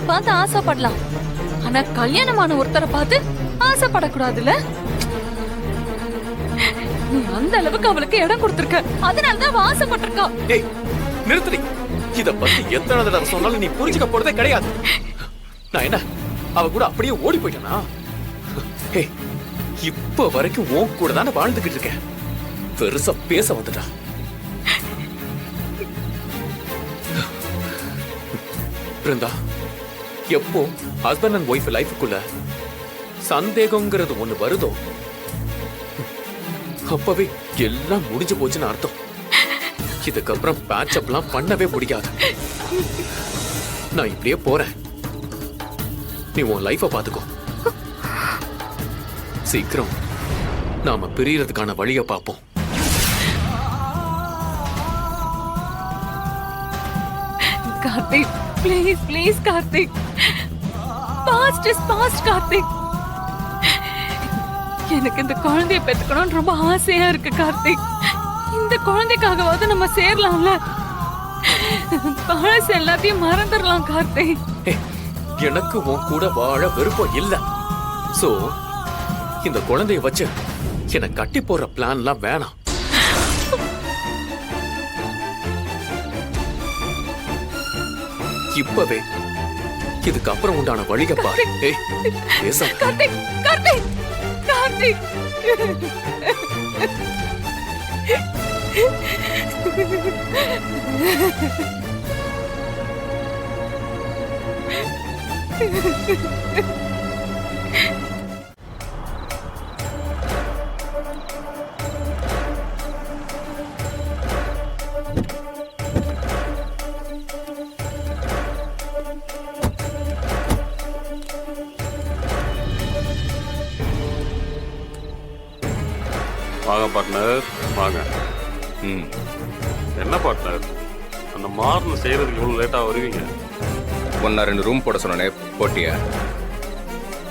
பார்த்து ஆசைப்படலாம், ஆனா கல்யாணமான ஒருத்தரை பார்த்து ஆசைப்படக்கூடாதுல்ல. நீ அந்த அளவுக்கு அவளுக்கு இடம் கொடுத்திருக்க, அதனாலதான் அவ ஆசைப்பட்டிருக்கா. ஏய் நிறுத்துடி. இத பத்தி எத்தனை தடவை சொன்னாலும் நீ புரிஞ்சுக்க போறதே கிடையாது. நான் என்ன அவ கூட அப்படியே ஓடி போயிட்டேனா? ஏய் இப்ப வரைக்கும் உன் கூட தானே வாழ்ந்துகிட்டு இருக்கேன். பெருசா பேச வந்துட்டா. பிருந்தா, எப்போ ஹஸ்பண்ட் அண்ட் ஒய்ஃப் லைஃபுக்குள்ள சந்தேகங்கிறது ஒண்ணு வருதோ அப்பவே எல்லாம் முடிஞ்சு போச்சுன்னு அர்த்தம். இதுக்கப்புறம் பேட்சப்லாம் பண்ணவே முடியாது. நான் இப்படியே போறேன். நீ உன் லைஃப பாத்துக்கோ. சீக்கிரம் நாம பிரியறதுக்கான வழியை பார்ப்போம். Karthik, please please Karthik. Past is past Karthik. எனக்கு இந்த குழந்தைய பெத்துக்கணும்னு ரொம்ப ஆசையா இருக்கு கார்த்திக். இந்த குழந்தைக்காகவாவது நம்ம சேரலாம்ல. பழசு எல்லாத்தையும் மறந்துடலாம் கார்த்திக். எனக்கு உன் கூட வாழ விருப்பம் இல்ல. சோ இந்த குழந்தைய வச்சு என்ன கட்டி போற பிளான்லாம் வேணாம். இப்பவே இதுக்கு அப்புறம் உண்டான வழியை பாரு. ஏய் பேசாத. கார்த்திக் கார்த்திக் கார்த்திக். வாங்க பார்ட்னர், வாங்க. என்ன பார்ட்னர், அந்த மார்ன் செய்யறதுக்கு இவ்வளோ லேட்டாக வருவீங்க? ஒன்னா 2 ரூம் போட சொன்னே, போட்டியா?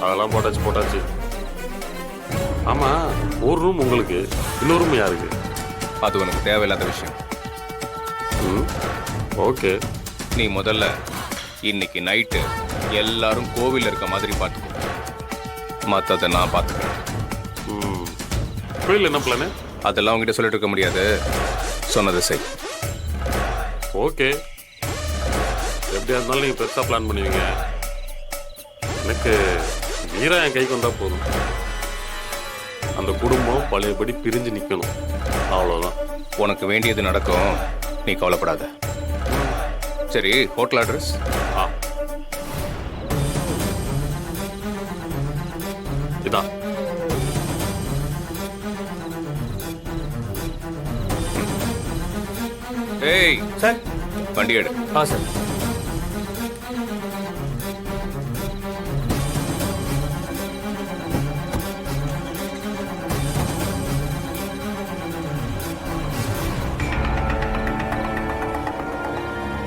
அதெல்லாம் போட்டாச்சு. ஆமாம், ஒரு ரூம் உங்களுக்கு, இன்னொரு ரூம் யாருக்கு? அது உனக்கு தேவையில்லாத விஷயம். ஓகே. நீ முதல்ல இன்னைக்கு நைட்டு எல்லாரும் கோவில் இருக்க மாதிரி பார்த்துக்கோ. மற்றதை நான் பார்த்துக்கிறேன். கோயில் என்ன பிளானு? அதெல்லாம் உங்ககிட்ட சொல்லிட்டு இருக்க முடியாது. சொன்னதை செய். ஓகே. எப்படியா இருந்தாலும் நீங்கள் பெருசாக பிளான் பண்ணுவீங்க. எனக்கு வீரா என் கைக்கு வந்தால் போதும். அந்த குடும்பம் பழையபடி பிரிஞ்சு நிற்கணும், அவ்வளோதான். உனக்கு வேண்டியது நடக்கும், நீ கவலைப்படாத. சரி, ஹோட்டல் அட்ரஸ்? இதான். ஏய் சார், வண்டி எடு. சார்.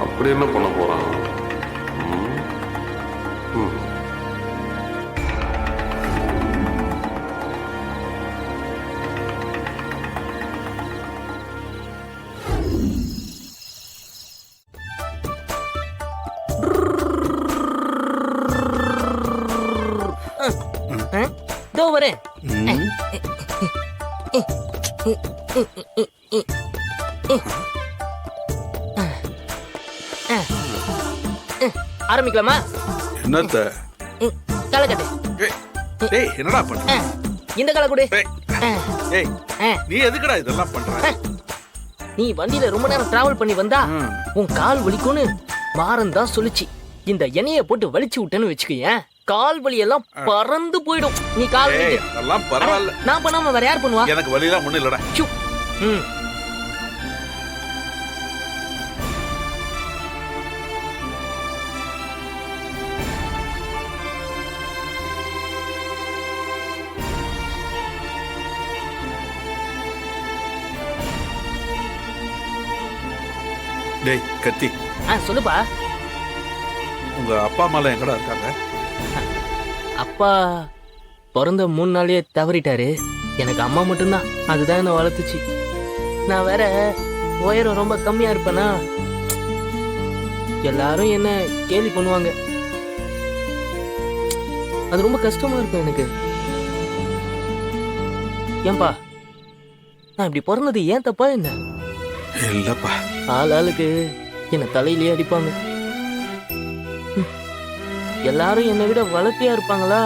அப்படி என்ன பண்ண போறான்? ஆரம்பிக்கலாமா? என்னத்த? காலக்கட்டு. டேய் என்னடா பண்ற? இந்த கால கூட. ஏய் நீ எதுக்குடா இதெல்லாம் பண்ற? நீ வண்டியில ரொம்ப நேரம் டிராவல் பண்ணி வந்தா உன் கால் வலிக்கும்னு மாறன் தான் சொல்லுச்சு. இந்த எண்ணெயை போட்டு வலிச்சு விட்டேன்னு வச்சுக்கேன், கால் வலி எல்லாம் பறந்து போயிடும். நீ கால் வலி அதெல்லாம் பரவாயில்ல. நான் பண்ணாம வேற யார் பண்ணுவா? எனக்கு வலிலாம் ஒண்ணும் இல்லடா. டேய் கத்தி, சொல்லுப்பா. உங்க அப்பா அம்மாலாம் எங்கடா இருக்காங்க? அப்பா பிறந்த 3 நாளே தவறிட்டாரு. எனக்கு அம்மா மட்டும்தான், அதுதான் என்ன வளர்த்துச்சு. நான் வேற உயரம் ரொம்ப கம்மியா இருப்பேனா, எல்லாரும் என்ன கேலி பண்ணுவாங்க. அது ரொம்ப கஷ்டமா இருக்கும் எனக்கு. ஏன்பா நான் இப்படி பிறந்தது ஏன் தப்பா என்ன? இல்லப்பா. ஆளுக்கு என்ன தலையிலேயே அடிப்பாங்க. எல்லாரும் என்னை விட வளர்த்தியா இருப்பாங்களா,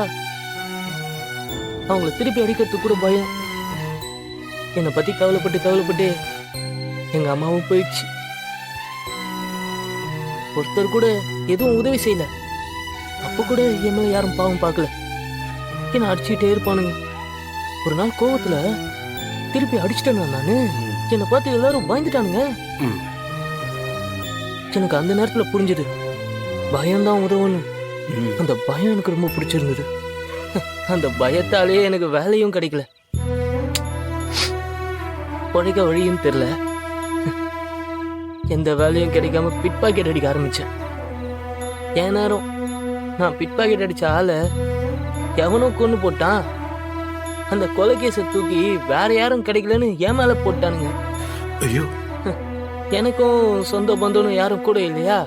அவங்கள திருப்பி அடிக்கிறதுக்கு கூட பயம். என்னை பத்தி கவலைப்பட்டு எங்க அம்மாவும் போயிடுச்சு. ஒருத்தர் கூட எதுவும் உதவி செய்யல. அப்ப கூட என் மேல யாரும் பாவம் பார்க்கல. என்ன அடிச்சுக்கிட்டே இருப்பானுங்க. ஒரு நாள் கோவத்துல திருப்பி அடிச்சிட்டேன் நானு. என்னை பார்த்து எல்லாரும் பயந்துட்டானுங்க. எனக்கு அந்த நேரத்துல புரிஞ்சது பயம்தான் உதவுன்னு. அந்த பயம் எனக்கு ரொம்ப பிடிச்சிருந்தது. அந்த பயத்தாலே எனக்கு வேலையும் கிடைக்கல, பொழைக்க வழியும் தெரியல. எந்த வேலையும் கிடைக்காம பிட் பாக்கெட் அடிக்க ஆரம்பிச்சேன். என் நேரம் நான் பிட் பாக்கெட் அடிச்ச ஆளை எவனோ கொண்டு போட்டான். அந்த கொலைகேச தூக்கி வேற யாரும் கிடைக்கலன்னு என் மேல போட்டானுங்க. ஐயோ, எனக்கும் சொந்த பந்தனும் யாரும் கூட இல்லையா,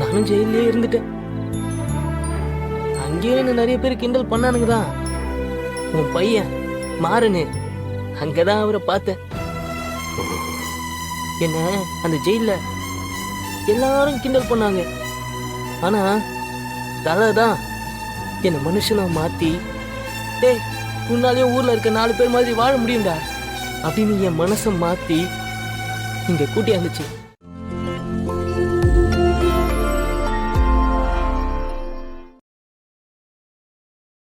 நானும் ஜெயிலே இருந்துட்டேன். அங்கேயும் என்ன நிறைய பேர் கிண்டல் பண்ணானுங்க தான். உன் பையன் மாறனு, அங்கதான் அவரை பார்த்தேன். என்ன அந்த ஜெயில எல்லாரும் கிண்டல் பண்ணாங்க. ஆனா தலைதான் என்ன மனுஷனா மாத்தி, டேய் உன்னாலேயும் ஊர்ல இருக்க 4 பேர் மாதிரி வாழ முடியும்டா அப்படின்னு என் மனசை மாத்தி இங்க கூட்டியாந்துச்சு.